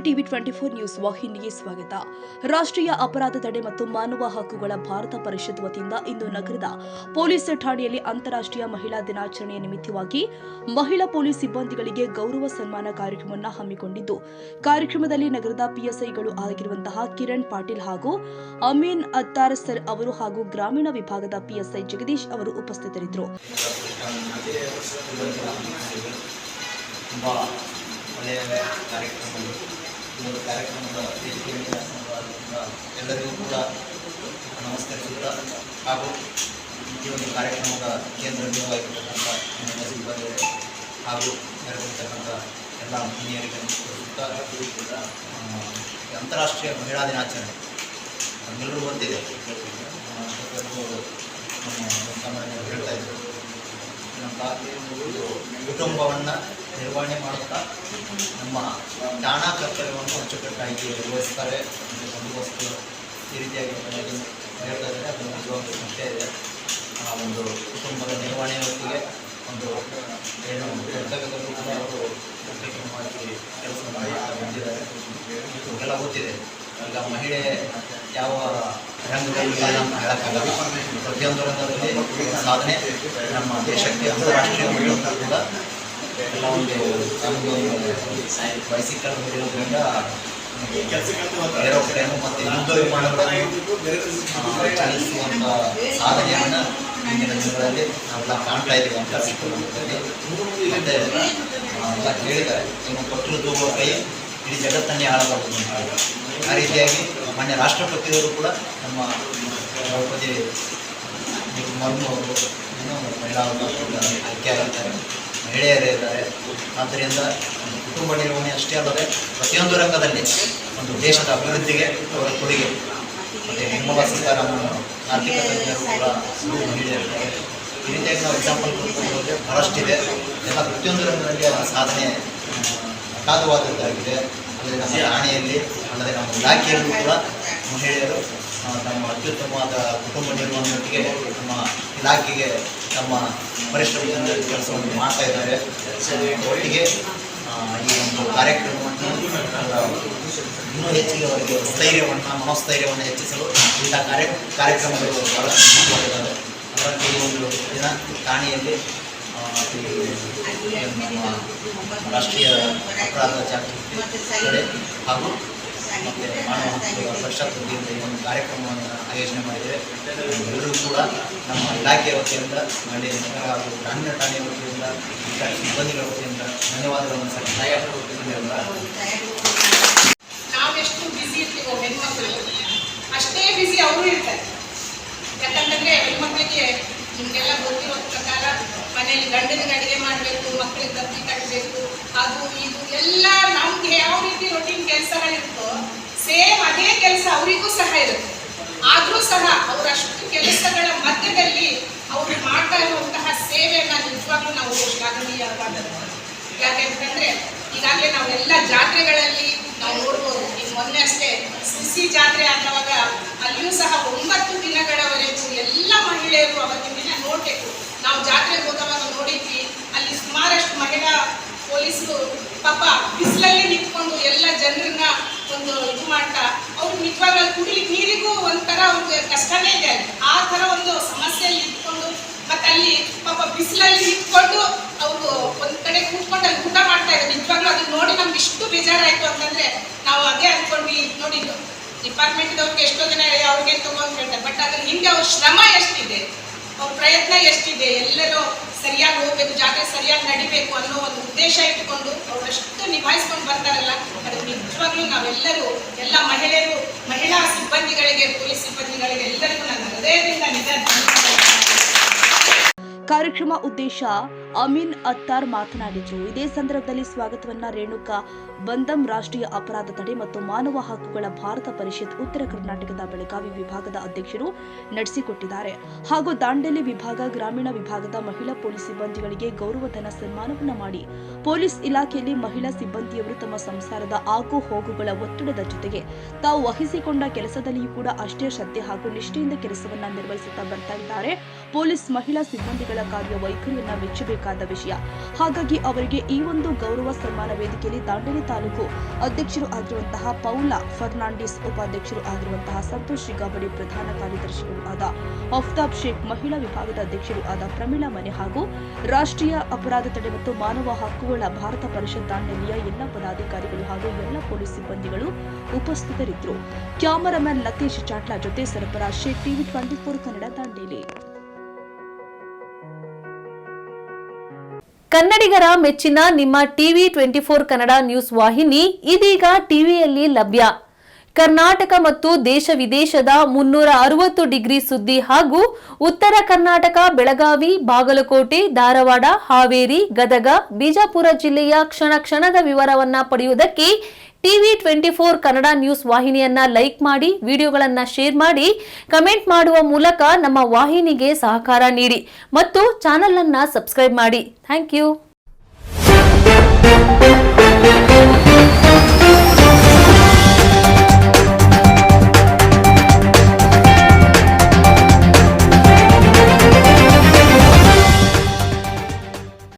ನಮಸ್ತೆ. TV 24 news ವಾಹಿನಿಗೆ ಸ್ವಾಗತ. ರಾಷ್ಟ್ರೀಯ ಅಪರಾಧ ತಡೆ ಮತ್ತು ಮಾನವ ಹಕ್ಕುಗಳ ಭಾರತ ಪರಿಷತ್ ವತಿಯಿಂದ ಇಂದು ನಗರದ ಪೊಲೀಸ್ ಠಾಣೆಯಲ್ಲಿ ಅಂತಾರಾಷ್ಟ್ರೀಯ ಮಹಿಳಾ ದಿನಾಚರಣೆಯ ನಿಮಿತ್ತವಾಗಿ ಮಹಿಳಾ ಪೊಲೀಸ್ ಸಿಬ್ಬಂದಿಗಳಿಗೆ ಗೌರವ ಸನ್ಮಾನ ಕಾರ್ಯಕ್ರಮವನ್ನು ಹಮ್ಮಿಕೊಂಡಿದ್ದು, ಕಾರ್ಯಕ್ರಮದಲ್ಲಿ ನಗರದ ಪಿಎಸ್ಐಗಳು ಆಗಿರುವಂತಹ ಕಿರಣ್ ಪಾಟೀಲ್ ಹಾಗೂ ಅಮೀನ್ ಅತ್ತಾರ್ ಸರ್ ಅವರು ಹಾಗೂ ಗ್ರಾಮೀಣ ವಿಭಾಗದ ಪಿಎಸ್ಐ ಜಗದೀಶ್ ಅವರು ಉಪಸ್ಥಿತರಿದ್ದರು. ಒಳ್ಳೆಯ ಕಾರ್ಯಕ್ರಮಗಳು ಈ ಕಾರ್ಯಕ್ರಮದ ವೇದಿಕೆಯಿಂದ ಎಲ್ಲರಿಗೂ ಕೂಡ ನಮಸ್ಕರಿಸುತ್ತಾ ಹಾಗೂ ಈ ಒಂದು ಕಾರ್ಯಕ್ರಮದ ಕೇಂದ್ರ ಬಿಂದುವಾಗಿರ್ತಕ್ಕಂಥ ನನ್ನ ಸಿಬ್ಬಂದಿಗಳು ಹಾಗೂ ನೆರವೇರ್ತಕ್ಕಂಥ ಎಲ್ಲ ಮಹಿಳೆಯರಿಗೆ ನಮಸ್ಕರಿಸುತ್ತಾ ಅಂತಾರಾಷ್ಟ್ರೀಯ ಮಹಿಳಾ ದಿನಾಚರಣೆ ನಮ್ಮೆಲ್ಲರೂ ಬಂದಿದೆ. ನಮ್ಮ ಹೇಳ್ತಾ ಇದ್ದರು, ನಮ್ಮ ಕುಟುಂಬವನ್ನು ನಿರ್ವಹಣೆ ಮಾಡುತ್ತಾ ನಮ್ಮ ಠಾಣಾ ಕರ್ತವ್ಯವನ್ನು ಅಚ್ಚುಕಟ್ಟಾಗಿ ನಿರ್ವಹಿಸ್ತಾರೆ ಮತ್ತು ಬಂದೋಬಸ್ತು ಈ ರೀತಿಯಾಗಿ ಹೇಳ್ತಾ ಇದ್ದಾರೆ. ಅದು ನಿಜವಾಗ್ಲೂ ಮುಖ್ಯ ಇದೆ. ಆ ಒಂದು ಕುಟುಂಬದ ನಿರ್ವಹಣೆಯೊಟ್ಟಿಗೆ ಒಂದು ಏನು ಕರ್ತವ್ಯದಲ್ಲೂ ಕೂಡ ಅವರು ಉಪಯುಕ್ತವಾಗಿ ಕೆಲಸವನ್ನು ಬಂದಿದ್ದಾರೆ. ಎಲ್ಲ ಗೊತ್ತಿದೆ. ಈಗ ಮಹಿಳೆ ಯಾವ ರಂಗದಲ್ಲಿ ಅಂತ ಹೇಳೋಕ್ಕಾಗಲ್ಲ. ಪ್ರತಿಯೊಂದು ರಂಗದಲ್ಲಿ ಸಾಧನೆ ನಮ್ಮ ದೇಶಕ್ಕೆ ಅಂತಾರಾಷ್ಟ್ರೀಯ ಮಟ್ಟದಲ್ಲೂ ಕೂಡ ಎಲ್ಲ ಒಂದು ಬೈಸಿಕಲ್ ಇರೋದ್ರಿಂದ ಏರೋಪ್ಲೇನು ಮತ್ತು ಯುದ್ಧ ವಿಮಾನಗಳನ್ನು ಚಲಿಸುವಂಥ ಸಾಧನೆಯನ್ನು ಇಂದಿನ ದಿನಗಳಲ್ಲಿ ನಾವೆಲ್ಲ ಕಾಣ್ತಾ ಇದ್ದೀವಿ ಅಂತಾರಾಷ್ಟ್ರೀಯ ಮಟ್ಟದಲ್ಲಿ. ಮತ್ತು ಎಲ್ಲ ಹೇಳಿದ್ದಾರೆ, ನೀವು ಕೊಟ್ಟಿರೋದು ಕೈ ಇಡೀ ಜಗತ್ತನ್ನೇ ಹಾಳಾಗಬಹುದು ಅಂತ. ಆ ರೀತಿಯಾಗಿ ಮಾನ್ಯ ರಾಷ್ಟ್ರಪತಿಯವರು ಕೂಡ ನಮ್ಮ ದ್ರೌಪದಿ ಮುರ್ಮು ಅವರು ಮಹಿಳಾ ಆಯ್ಕೆಯಾಗಿದ್ದಾರೆ, ಮಹಿಳೆಯರೇ ಇದ್ದಾರೆ. ಆದ್ದರಿಂದ ಕುಟುಂಬ ನಿರ್ವಹಣೆ ಅಷ್ಟೇ ಅಲ್ಲದೆ ಪ್ರತಿಯೊಂದು ರಂಗದಲ್ಲಿ ಒಂದು ದೇಶದ ಅಭಿವೃದ್ಧಿಗೆ ಅವರ ಕೊಡುಗೆ. ಮತ್ತು ನಿರ್ಮಲಾ ಸೀತಾರಾಮನ್ ಆರ್ಥಿಕ ತಜ್ಞರು ಕೂಡ ಮಹಿಳೆಯರಿದ್ದಾರೆ. ಈ ರೀತಿಯಾಗಿ ನಾವು ಎಕ್ಸಾಂಪಲ್ ಕೊಡ್ಕೊಂಡು ಬಹಳಷ್ಟಿದೆ. ಎಲ್ಲ ಪ್ರತಿಯೊಂದು ರಂಗದಲ್ಲಿ ಅದರ ಸಾಧನೆ ಅಗಾಧವಾದದ್ದಾಗಿದೆ. ಅಲ್ಲದೆ ನಮ್ಮ ಠಾಣೆಯಲ್ಲಿ ಅಲ್ಲದೆ ನಮ್ಮ ಇಲಾಖೆಯಲ್ಲೂ ಕೂಡ ಮಹಿಳೆಯರು ತಮ್ಮ ಅತ್ಯುತ್ತಮವಾದ ಕುಟುಂಬ ನಿರ್ವಹಣೆಯೊಟ್ಟಿಗೆ ನಮ್ಮ ಇಲಾಖೆಗೆ ತಮ್ಮ ಪರಿಶ್ರಮದಿಂದ ಕೆಲಸವನ್ನು ಮಾಡ್ತಾ ಇದ್ದಾರೆ. ಒಟ್ಟಿಗೆ ಈ ಒಂದು ಕಾರ್ಯಕ್ರಮವನ್ನು ಇನ್ನೂ ಹೆಚ್ಚಿಗೆ ಅವರಿಗೆ ಮನೋಸ್ಥೈರ್ಯವನ್ನು ಹೆಚ್ಚಿಸಲು ಇಂಥ ಕಾರ್ಯಕ್ರಮಗಳು ಬಹಳಷ್ಟು ಮುಖ್ಯವಾಗಿದ್ದಾವೆ. ಅದರಲ್ಲಿ ಈ ಒಂದು ದಿನ ಠಾಣೆಯಲ್ಲಿ ರಾಷ್ಟ್ರೀಯ ಅಪರಾಧ ಜಾಗೃತಿ ಹಾಗೂ ಮತ್ತು ಮಾನವ ಹಕ್ಕುಗಳ ಪರಿಷತ್ ವತಿಯಿಂದ ಈ ಒಂದು ಕಾರ್ಯಕ್ರಮವನ್ನು ಆಯೋಜನೆ ಮಾಡಿದ್ದೇವೆ. ಎಲ್ಲರೂ ಕೂಡ ನಮ್ಮ ಇಲಾಖೆಯ ವತಿಯಿಂದ ಮಹಿಳೆಯ ನಗರ ಹಾಗೂ ಗ್ರಾಮೀಣ ಠಾಣೆಯ ವತಿಯಿಂದ ಸಿಬ್ಬಂದಿಗಳ ವತಿಯಿಂದ ಧನ್ಯವಾದಗಳನ್ನು ನಾವೆಷ್ಟು ಬ್ಯುಸಿ ಇರ್ತೀವೋ ಹೆಣ್ಮಕ್ಳು ಅಷ್ಟೇ ಬ್ಯುಸಿ ಅವರು ಇರ್ತಾರೆ. ಯಾಕಂತಂದರೆ ಹೆಣ್ಮಕ್ಳಿಗೆ ನಿಮಗೆಲ್ಲ ಗೊತ್ತಿರೋ ಪ್ರಕಾರ ಮನೆಯಲ್ಲಿ ಗಂಡನಿಗೆ ಅಡುಗೆ ಮಾಡಬೇಕು, ಮಕ್ಕಳಿಗೆ ದತ್ತಿ ಕಟ್ಟಬೇಕು, ಅದು ಇದು ಎಲ್ಲ ನಮ್ಗೆ ಯಾವ ರೀತಿ ರೊಟೀನ್ ಕೆಲಸಗಳಿರುತ್ತೋ ಸೇಮ್ ಅದೇ ಕೆಲಸ ಅವರಿಗೂ ಸಹ ಇರುತ್ತೆ. ಆದರೂ ಸಹ ಅವರಷ್ಟು ಕೆಲಸಗಳ ಮಧ್ಯದಲ್ಲಿ ಅವರು ಮಾಡ್ತಾ ಇರುವಂತಹ ಸೇವೆಯನ್ನು ನಿಜವಾಗ್ಲೂ ನಾವು ಶ್ಲಾಘನೀಯವಾದದ್ದು. ಯಾಕೆಂತಂದರೆ ಈಗಾಗಲೇ ನಾವೆಲ್ಲ ಜಾತ್ರೆಗಳಲ್ಲಿ ನಾವು ನೋಡ್ಬೋದು. ಈಗ ಮೊನ್ನೆ ಅಷ್ಟೇ ಸಿಸಿ ಜಾತ್ರೆ ಆದವಾಗ ಅಲ್ಲಿಯೂ ಸಹ 9 ದಿನಗಳವರೆಗೂ ಎಲ್ಲ ಮಹಿಳೆಯರು ಅವತ್ತಿನ ದಿನ ನೋಡಬೇಕು. ನಾವು ಜಾತ್ರೆಗೆ ಹೋದವಾಗ ನೋಡಿದ್ವಿ, ಅಲ್ಲಿ ಸುಮಾರಷ್ಟು ಮಹಿಳಾ ಪೊಲೀಸರು ಪಾಪ ಬಿಸಿಲಲ್ಲಿ ನಿಂತ್ಕೊಂಡು ಎಲ್ಲ ಜನರನ್ನ ಒಂದು ಇದು ಮಾಡ್ತಾ ಅವ್ರು ನಿಜವಾಗ್ಲೂ ಕುಡಿಲಿಕ್ಕೆ ನೀರಿಗೂ ಒಂಥರ ಅವ್ರಿಗೆ ಕಷ್ಟನೇ ಇದೆ. ಅಲ್ಲಿ ಆ ಥರ ಒಂದು ಸಮಸ್ಯೆಯಲ್ಲಿ ನಿಂತ್ಕೊಂಡು ಮತ್ತು ಅಲ್ಲಿ ಪಾಪ ಬಿಸಿಲಲ್ಲಿ ನಿಂತ್ಕೊಂಡು ಅವರು ಒಂದು ಕಡೆ ಕೂತ್ಕೊಂಡು ಅಲ್ಲಿ ಊಟ ಮಾಡ್ತಾ ಇದ್ದಾರೆ. ನಿಜವಾಗ್ಲೂ ಅದನ್ನ ನೋಡಿ ನಮ್ಗೆ ಇಷ್ಟು ಬೇಜಾರಾಯಿತು ಅಂತಂದರೆ ನಾವು ಅದೇ ಅಂದ್ಕೊಂಡ್ವಿ. ನೋಡಿದ್ದು ಡಿಪಾರ್ಟ್ಮೆಂಟ್ದವ್ರಿಗೆ ಎಷ್ಟೋ ಜನ ಅವ್ರಿಗೆ ತಗೊಂಡು ಹೇಳ್ತಾರೆ, ಬಟ್ ಅದ್ರ ಹಿಂದೆ ಅವ್ರ ಶ್ರಮ ಎಷ್ಟಿದೆ, ಅವ್ರ ಪ್ರಯತ್ನ ಎಷ್ಟಿದೆ. ಎಲ್ಲರೂ ಸರಿಯಾಗಿ ಹೋಗ್ಬೇಕು, ಜಾತ್ರೆ ಸರಿಯಾಗಿ ನಡಿಬೇಕು ಅನ್ನೋ ಒಂದು ಉದ್ದೇಶ ಇಟ್ಕೊಂಡು ಅವರಷ್ಟು ನಿಭಾಯಿಸ್ಕೊಂಡು ಬರ್ತಾರಲ್ಲ, ಅದಕ್ಕೆ ನಿಜವಾಗ್ಲೂ ನಾವೆಲ್ಲರೂ ಎಲ್ಲ ಮಹಿಳೆಯರು, ಮಹಿಳಾ ಸಿಬ್ಬಂದಿಗಳಿಗೆ, ಪೊಲೀಸ್ ಸಿಬ್ಬಂದಿಗಳಿಗೆ ಎಲ್ಲರಿಗೂ ನನ್ನ ಹೃದಯದಿಂದ ನಿಜ. ಕಾರ್ಯಕ್ರಮ ಉದ್ದೇಶ ಅಮೀನ್ ಅತ್ತಾರ್ ಮಾತನಾಡಿದರು. ಇದೇ ಸಂದರ್ಭದಲ್ಲಿ ಸ್ವಾಗತವನ್ನ ರೇಣುಕಾ ಬಂದಂ ರಾಷ್ಟ್ರೀಯ ಅಪರಾಧ ತಡೆ ಮತ್ತು ಮಾನವ ಹಕ್ಕುಗಳ ಭಾರತ ಪರಿಷತ್ ಉತ್ತರ ಕರ್ನಾಟಕದ ಬೆಳಗಾವಿ ವಿಭಾಗದ ಅಧ್ಯಕ್ಷರು ನಡೆಸಿಕೊಟ್ಟಿದ್ದಾರೆ. ಹಾಗೂ ದಾಂಡೇಲಿ ವಿಭಾಗ, ಗ್ರಾಮೀಣ ವಿಭಾಗದ ಮಹಿಳಾ ಪೊಲೀಸ್ ಸಿಬ್ಬಂದಿಗಳಿಗೆ ಗೌರವಧನ ಸನ್ಮಾನವನ್ನ ಮಾಡಿ ಪೊಲೀಸ್ ಇಲಾಖೆಯಲ್ಲಿ ಮಹಿಳಾ ಸಿಬ್ಬಂದಿಯವರು ತಮ್ಮ ಸಂಸಾರದ ಆಗು ಹೋಗುಗಳ ಒತ್ತಡದ ಜೊತೆಗೆ ತಾವು ವಹಿಸಿಕೊಂಡ ಕೆಲಸದಲ್ಲಿಯೂ ಕೂಡ ಅಷ್ಟೇ ಶ್ರದ್ಧೆ ಹಾಗೂ ನಿಷ್ಠೆಯಿಂದ ಕೆಲಸವನ್ನ ನಿರ್ವಹಿಸುತ್ತಾ ಬರ್ತಾ ಇದ್ದಾರೆ. ಪೊಲೀಸ್ ಮಹಿಳಾ ಸಿಬ್ಬಂದಿಗಳ ಕಾರ್ಯ ವೈಖರಿಯನ್ನ ಮೆಚ್ಚಬೇಕು ಮಾಡಬೇಕಾದ ವಿಷಯ. ಹಾಗಾಗಿ ಅವರಿಗೆ ಈ ಒಂದು ಗೌರವ ಸನ್ಮಾನ ವೇದಿಕೆಯಲ್ಲಿ ದಾಂಡೇಲಿ ತಾಲೂಕು ಅಧ್ಯಕ್ಷರು ಆಗಿರುವಂತಹ ಪೌಲಾ ಫರ್ನಾಂಡಿಸ್, ಉಪಾಧ್ಯಕ್ಷರು ಆಗಿರುವಂತಹ ಸಂತೋಷ್ ಶಿಗಾಬಡಿ, ಪ್ರಧಾನ ಕಾರ್ಯದರ್ಶಿಗಳು ಆದ ಅಫ್ತಾಬ್ ಶೇಖ್, ಮಹಿಳಾ ವಿಭಾಗದ ಅಧ್ಯಕ್ಷರು ಆದ ಪ್ರಮೀಳಾ ಮನೆ ಹಾಗೂ ರಾಷ್ಟ್ರೀಯ ಅಪರಾಧ ತಡೆ ಮತ್ತು ಮಾನವ ಹಕ್ಕುಗಳ ಭಾರತ ಪರಿಷತ್ ದಾಂಡೇಲಿಯ ಎಲ್ಲ ಪದಾಧಿಕಾರಿಗಳು ಹಾಗೂ ಎಲ್ಲ ಪೊಲೀಸ್ ಸಿಬ್ಬಂದಿಗಳು ಉಪಸ್ಥಿತರಿದ್ದರು. ಕ್ಯಾಮರಾಮನ್ ಲತೀಶ್ ಚಾಟ್ಲಾ ಜೊತೆ ಸರಫರಾಜ್ ಶೇಖ್, ಟಿವಿ 24 ಕನ್ನಡ, ದಾಂಡೇಲಿ. ಕನ್ನಡಿಗರ ಮೆಚ್ಚಿನ ನಿಮ್ಮ ಟಿವಿ 24 ಕನ್ನಡ ನ್ಯೂಸ್ ವಾಹಿನಿ ಇದೀಗ ಟಿವಿಯಲ್ಲಿ ಲಭ್ಯ. ಕರ್ನಾಟಕ ಮತ್ತು ದೇಶ ವಿದೇಶದ 360 ಡಿಗ್ರಿ ಸುದ್ದಿ ಹಾಗೂ ಉತ್ತರ ಕರ್ನಾಟಕ, ಬೆಳಗಾವಿ, ಬಾಗಲಕೋಟೆ, ಧಾರವಾಡ, ಹಾವೇರಿ, ಗದಗ, ಬಿಜಾಪುರ ಜಿಲ್ಲೆಯ ಕ್ಷಣ ಕ್ಷಣದ ವಿವರವನ್ನ ಪಡೆಯುವುದಕ್ಕೆ ಟಿವಿ 24 ಕನ್ನಡ ನ್ಯೂಸ್ ವಾಹಿನಿಯನ್ನ ಲೈಕ್ ಮಾಡಿ, ವಿಡಿಯೋಗಳನ್ನ ಶೇರ್ ಮಾಡಿ, ಕಮೆಂಟ್ ಮಾಡುವ ಮೂಲಕ ನಮ್ಮ ವಾಹಿನಿಗೆ ಸಹಕಾರ ನೀಡಿ ಮತ್ತು ಚಾನೆಲ್ ಅನ್ನ ಸಬ್ಸ್ಕ್ರೈಬ್ ಮಾಡಿ. Thank you.